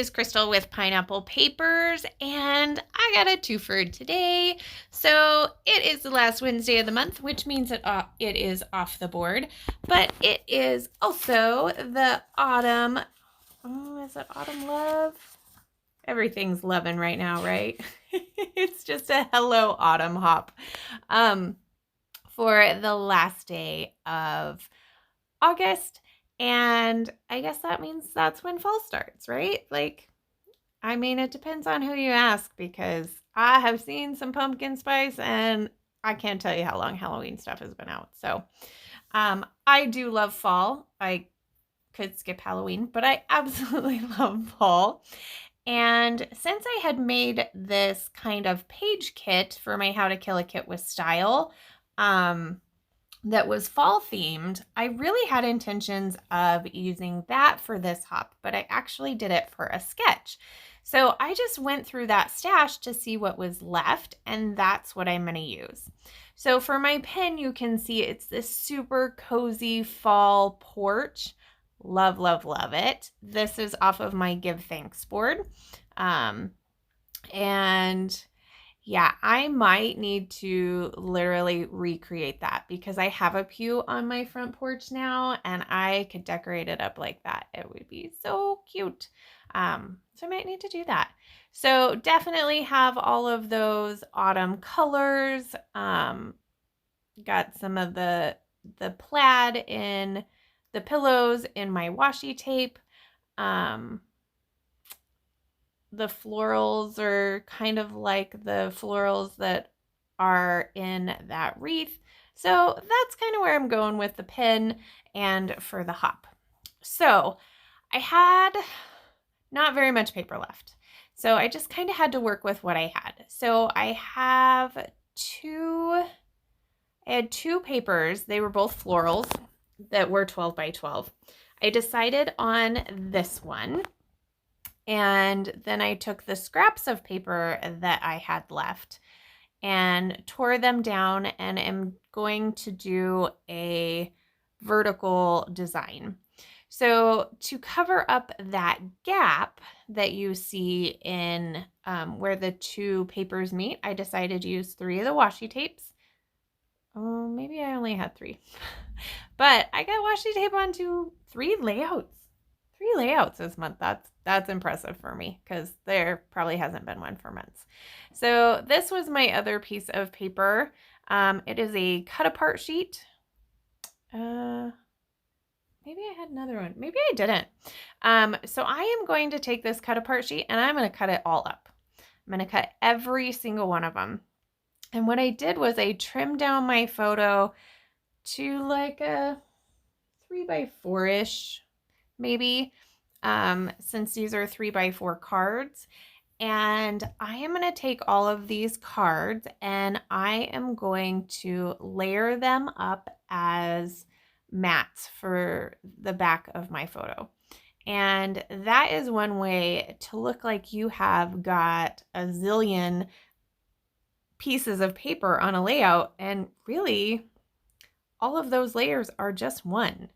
is Crystal with Pineapple Papers, and I got a twofer today. So it is the last Wednesday of the month, which means that it is off the board, but it is also the autumn. Oh, is it autumn love? Everything's loving right now, right? It's just a hello autumn hop for the last day of August. And I guess that means that's when fall starts, right? Like, I mean, it depends on who you ask, because I have seen some pumpkin spice and I can't tell you how long Halloween stuff has been out. So I do love fall. I could skip Halloween, but I absolutely love fall. And since I had made this kind of page kit for my How to Kill a Kit with Style, that was fall themed, I really had intentions of using that for this hop, but I actually did it for a sketch. So I just went through that stash to see what was left, and that's what I'm going to use. So for my pen, you can see it's this super cozy fall porch. Love, love, love it. This is off of my Give Thanks board. And yeah, I might need to literally recreate that, because I have a pew on my front porch now and I could decorate it up like that. It would be so cute. So I might need to do that. So definitely have all of those autumn colors. Got some of the plaid in the pillows in my washi tape. The florals are kind of like the florals that are in that wreath. So that's kind of where I'm going with the pen and for the hop. So I had not very much paper left. So I just kind of had to work with what I had. So I had two papers. They were both florals that were 12 by 12. I decided on this one. And then I took the scraps of paper that I had left and tore them down, and am going to do a vertical design. So to cover up that gap that you see in where the two papers meet, I decided to use 3 of the washi tapes. Oh, maybe I only had 3. But I got washi tape onto 3 layouts. 3 layouts this month. That's impressive for me, because there probably hasn't been one for months. So this was my other piece of paper. It is a cut apart sheet. Maybe I had another one. Maybe I didn't. So I am going to take this cut apart sheet and I'm going to cut it all up. I'm going to cut every single one of them. And what I did was I trimmed down my photo to like a 3x4-ish, maybe, since these are 3x4 cards. And I am going to take all of these cards and I am going to layer them up as mats for the back of my photo. And that is one way to look like you have got a zillion pieces of paper on a layout, and really all of those layers are just one.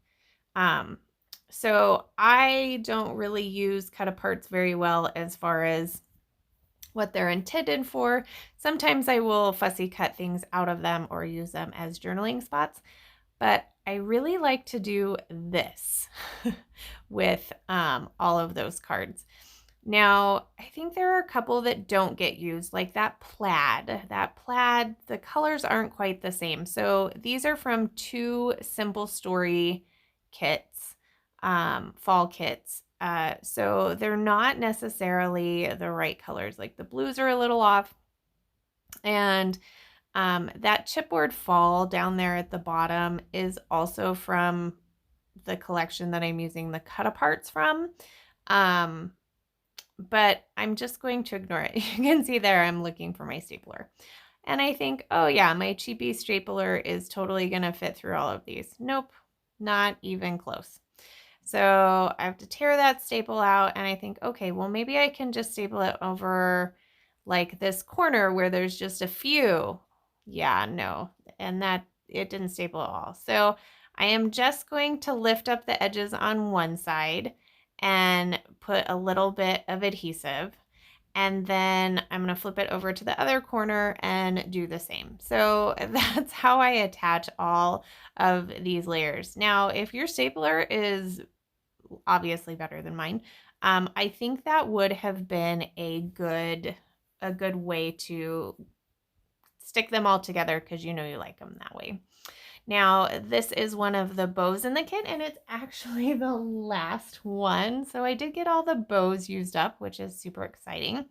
So I don't really use cut aparts very well as far as what they're intended for. Sometimes I will fussy cut things out of them or use them as journaling spots, but I really like to do this with all of those cards. Now, I think there are a couple that don't get used, like that plaid. That plaid, the colors aren't quite the same. So these are from 2 Simple Story kits, fall kits. So they're not necessarily the right colors. Like the blues are a little off. And that chipboard fall down there at the bottom is also from the collection that I'm using the cut aparts from. But I'm just going to ignore it. You can see there I'm looking for my stapler. And I think, oh yeah, my cheapy stapler is totally going to fit through all of these. Nope, not even close. So I have to tear that staple out, and I think, okay, well, maybe I can just staple it over like this corner where there's just a few. Yeah, no, and that it didn't staple at all. So I am just going to lift up the edges on one side, and put a little bit of adhesive. And then I'm going to flip it over to the other corner and do the same. So that's how I attach all of these layers. Now, if your stapler is obviously better than mine, I think that would have been a good way to stick them all together, because you know you like them that way. Now, this is one of the bows in the kit, and it's actually the last one. So I did get all the bows used up, which is super exciting.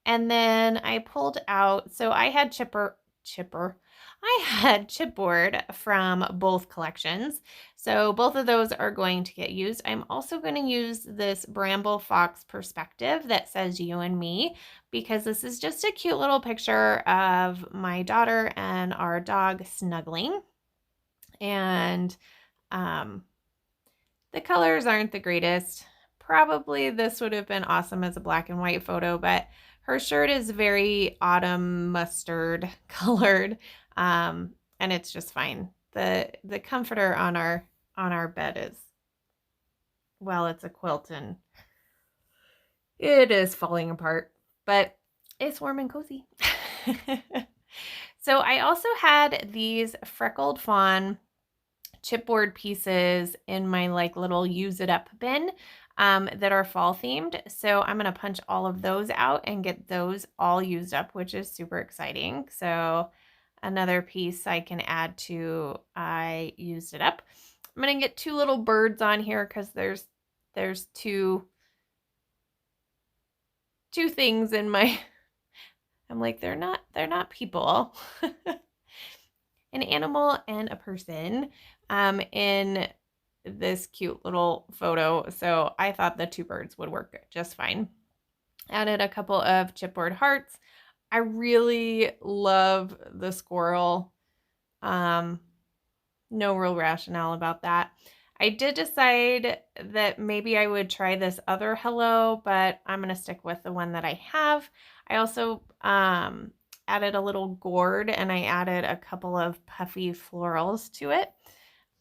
And then I pulled out, so I had chipboard from both collections. So both of those are going to get used. I'm also going to use this Bramble Fox perspective that says you and me, because this is just a cute little picture of my daughter and our dog snuggling. And the colors aren't the greatest. Probably this would have been awesome as a black and white photo, but her shirt is very autumn mustard colored, and it's just fine. The comforter on our bed is, well, it's a quilt and it is falling apart, but it's warm and cozy. So I also had these Freckled Fawn chipboard pieces in my like little use it up bin that are fall themed. So I'm going to punch all of those out and get those all used up, which is super exciting. So another piece I can add to I used it up. I'm going to get two little birds on here because there's two things in my, I'm like, they're not people. An animal and a person in this cute little photo. So I thought the two birds would work just fine. Added a couple of chipboard hearts. I really love the squirrel. No real rationale about that. I did decide that maybe I would try this other hello, but I'm going to stick with the one that I have. I also added a little gourd, and I added a couple of puffy florals to it.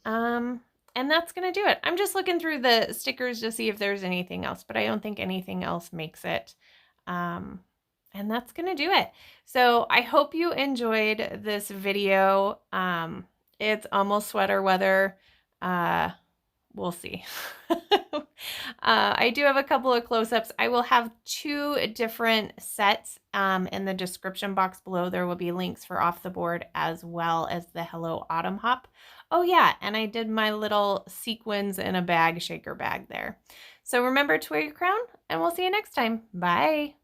And that's going to do it. I'm just looking through the stickers to see if there's anything else, but I don't think anything else makes it. And that's going to do it. So I hope you enjoyed this video. It's almost sweater weather. We'll see. I do have a couple of close-ups. I will have two different sets in the description box below. There will be links for Off the Board as well as the Hello Autumn Hop. Oh yeah, and I did my little sequins in a bag shaker bag there. So remember to wear your crown, and we'll see you next time. Bye.